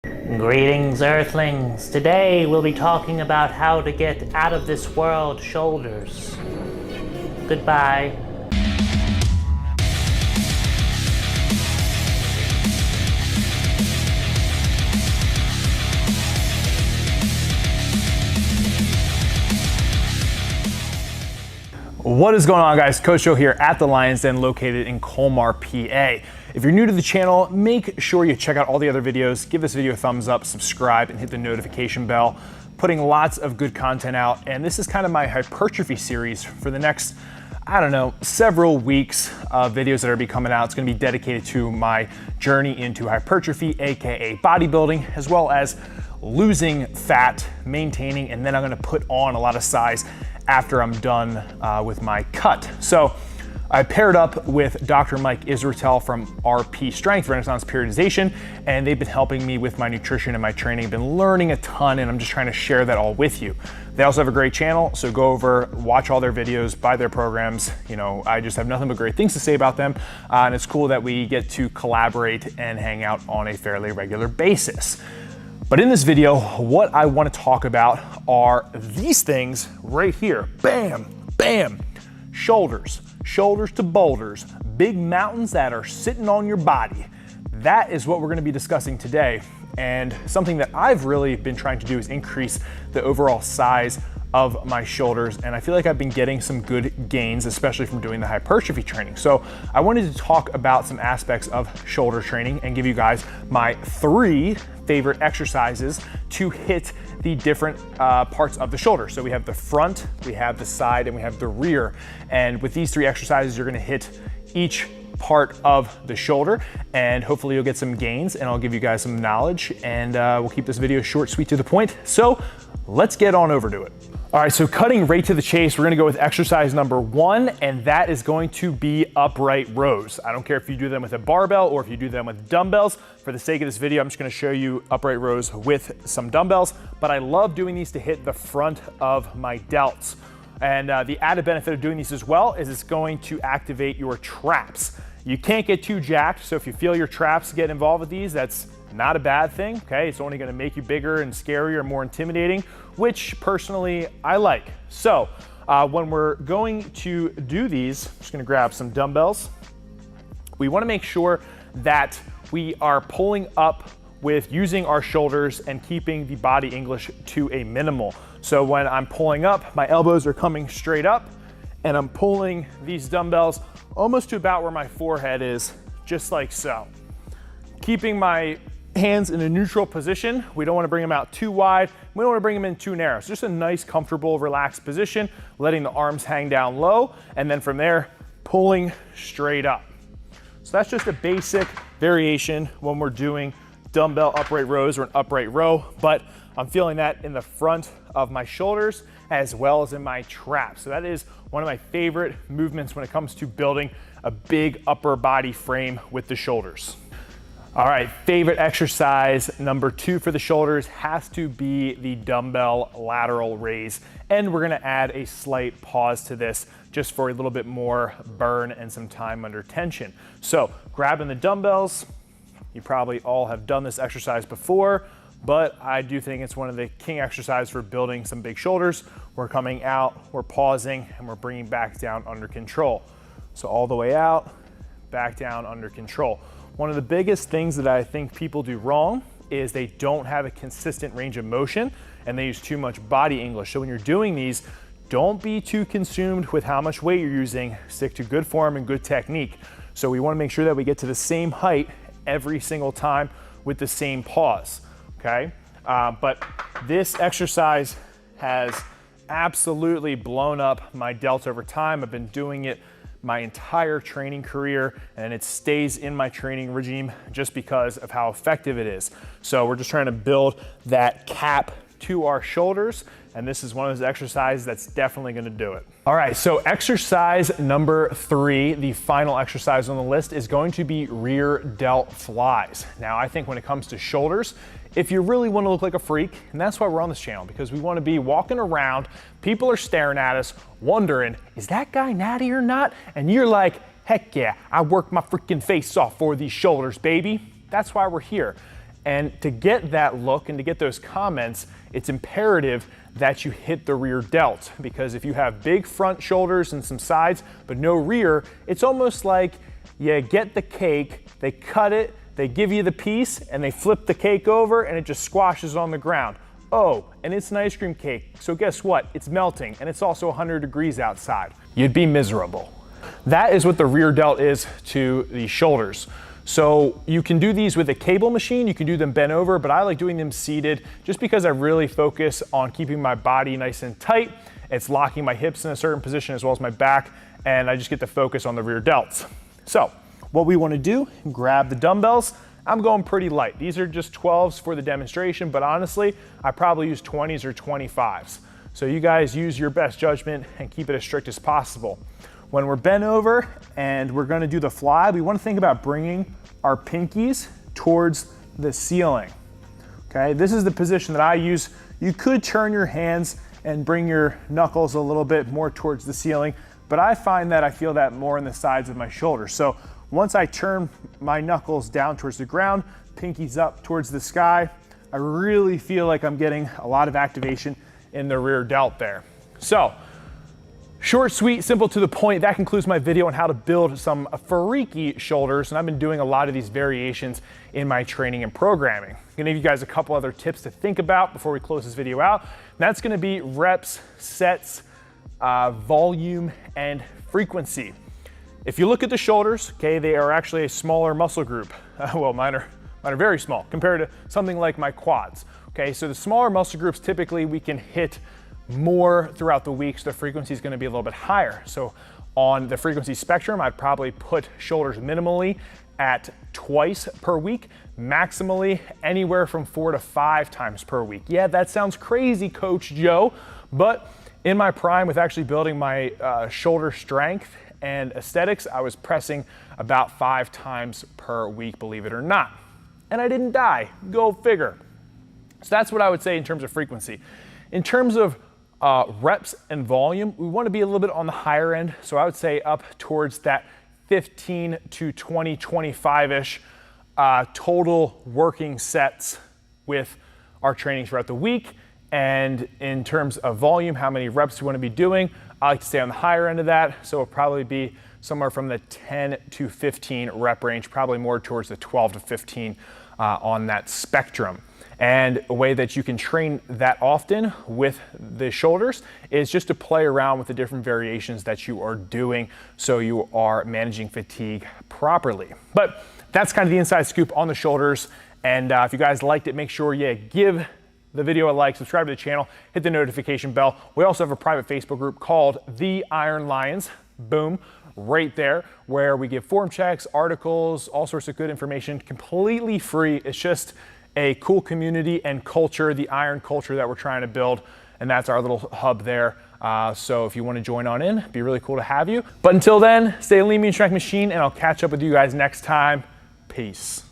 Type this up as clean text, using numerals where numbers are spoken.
Greetings, Earthlings. Today we'll be talking about how to get out of this world shoulders. Goodbye. What is going on, guys? Coach Joe here at the Lions Den, located in Colmar, PA. If you're new to the channel, make sure you check out all the other videos, give this video a thumbs up, subscribe, and hit the notification bell. Putting lots of good content out, and this is kind of my hypertrophy series for the next, I don't know, several weeks of videos that are coming out. It's gonna be dedicated to my journey into hypertrophy, AKA bodybuilding, as well as losing fat, maintaining, and then I'm gonna put on a lot of size after I'm done with my cut. So I paired up with Dr. Mike Israetel from RP Strength, Renaissance Periodization, and they've been helping me with my nutrition and my training. I've been learning a ton, and I'm just trying to share that all with you. They also have a great channel, so go over, watch all their videos, buy their programs. You know, I just have nothing but great things to say about them, and it's cool that we get to collaborate and hang out on a fairly regular basis. But in this video, what I want to talk about are these things right here. Bam, bam, shoulders. Shoulders to boulders, big mountains that are sitting on your body. That is what we're gonna be discussing today. And something that I've really been trying to do is increase the overall size of my shoulders. And I feel like I've been getting some good gains, especially from doing the hypertrophy training. So I wanted to talk about some aspects of shoulder training and give you guys my 3 favorite exercises to hit the different parts of the shoulder. So we have the front, we have the side, and we have the rear. And with these 3 exercises, you're gonna hit each part of the shoulder, and hopefully you'll get some gains, and I'll give you guys some knowledge, and we'll keep this video short, sweet, to the point. So let's get on over to it. All right, so cutting right to the chase, we're gonna go with exercise number 1, and that is going to be upright rows. I don't care if you do them with a barbell or if you do them with dumbbells. For the sake of this video, I'm just gonna show you upright rows with some dumbbells, but I love doing these to hit the front of my delts. And the added benefit of doing these as well is it's going to activate your traps. You can't get too jacked, so if you feel your traps get involved with these, that's not a bad thing, okay? It's only gonna make you bigger and scarier and more intimidating, which personally I like. So when we're going to do these, I'm just gonna grab some dumbbells. We wanna make sure that we are pulling up with using our shoulders and keeping the body English to a minimal. So when I'm pulling up, my elbows are coming straight up, and I'm pulling these dumbbells almost to about where my forehead is, just like so. Keeping my hands in a neutral position. We don't want to bring them out too wide. We don't want to bring them in too narrow. So just a nice, comfortable, relaxed position, letting the arms hang down low, and then from there, pulling straight up. So that's just a basic variation when we're doing dumbbell upright rows or an upright row, but I'm feeling that in the front of my shoulders as well as in my traps. So that is one of my favorite movements when it comes to building a big upper body frame with the shoulders. All right, favorite exercise number 2 for the shoulders has to be the dumbbell lateral raise. And we're gonna add a slight pause to this just for a little bit more burn and some time under tension. So grabbing the dumbbells, you probably all have done this exercise before, but I do think it's one of the king exercises for building some big shoulders. We're coming out, we're pausing, and we're bringing back down under control. So all the way out, back down under control. One of the biggest things that I think people do wrong is they don't have a consistent range of motion and they use too much body English. So when you're doing these, don't be too consumed with how much weight you're using. Stick to good form and good technique. So we want to make sure that we get to the same height every single time with the same pause, okay? But this exercise has absolutely blown up my delts over time. I've been doing it my entire training career, and it stays in my training regime just because of how effective it is. So we're just trying to build that cap to our shoulders, and this is one of those exercises that's definitely gonna do it. All right, so exercise number 3, the final exercise on the list, is going to be rear delt flies. Now, I think when it comes to shoulders, if you really want to look like a freak, and that's why we're on this channel, because we want to be walking around, people are staring at us, wondering, is that guy natty or not? And you're like, heck yeah, I worked my freaking face off for these shoulders, baby. That's why we're here. And to get that look and to get those comments, it's imperative that you hit the rear delt, because if you have big front shoulders and some sides, but no rear, it's almost like you get the cake, they cut it, they give you the piece, and they flip the cake over and it just squashes on the ground. Oh, and it's an ice cream cake, so guess what? It's melting, and it's also 100 degrees outside. You'd be miserable. That is what the rear delt is to the shoulders. So you can do these with a cable machine, you can do them bent over, but I like doing them seated just because I really focus on keeping my body nice and tight. It's locking my hips in a certain position as well as my back, and I just get to focus on the rear delts. So what we want to do, grab the dumbbells. I'm going pretty light. These are just 12s for the demonstration, but honestly, I probably use 20s or 25s. So you guys use your best judgment and keep it as strict as possible. When we're bent over and we're gonna do the fly, we wanna think about bringing our pinkies towards the ceiling. Okay, this is the position that I use. You could turn your hands and bring your knuckles a little bit more towards the ceiling, but I find that I feel that more in the sides of my shoulders. So once I turn my knuckles down towards the ground, pinkies up towards the sky, I really feel like I'm getting a lot of activation in the rear delt there. So, short, sweet, simple, to the point. That concludes my video on how to build some freaky shoulders, and I've been doing a lot of these variations in my training and programming. I'm gonna give you guys a couple other tips to think about before we close this video out. And that's gonna be reps, sets, volume, and frequency. If you look at the shoulders, okay, they are actually a smaller muscle group. Well, mine are very small compared to something like my quads. Okay, so the smaller muscle groups, typically we can hit more throughout the week, so the frequency is going to be a little bit higher. So on the frequency spectrum, I'd probably put shoulders minimally at twice per week, maximally anywhere from 4 to 5 times per week. Yeah, that sounds crazy, Coach Joe, but in my prime with actually building my shoulder strength and aesthetics, I was pressing about 5 times per week, believe it or not. And I didn't die, go figure. So that's what I would say in terms of frequency. In terms of reps and volume, we want to be a little bit on the higher end. So I would say up towards that 15 to 20, 25-ish total working sets with our training throughout the week. And in terms of volume, how many reps we want to be doing, I like to stay on the higher end of that. So it'll probably be somewhere from the 10 to 15 rep range, probably more towards the 12 to 15 on that spectrum. And a way that you can train that often with the shoulders is just to play around with the different variations that you are doing so you are managing fatigue properly. But that's kind of the inside scoop on the shoulders. And if you guys liked it, make sure you give the video a like, subscribe to the channel, hit the notification bell. We also have a private Facebook group called The Iron Lions. Boom, right there, where we give form checks, articles, all sorts of good information, completely free. It's just a cool community and culture, the iron culture that we're trying to build, and that's our little hub there. So if you want to join on in, it'd be really cool to have you. But until then, stay a lean, mean, strength machine, and I'll catch up with you guys next time. Peace.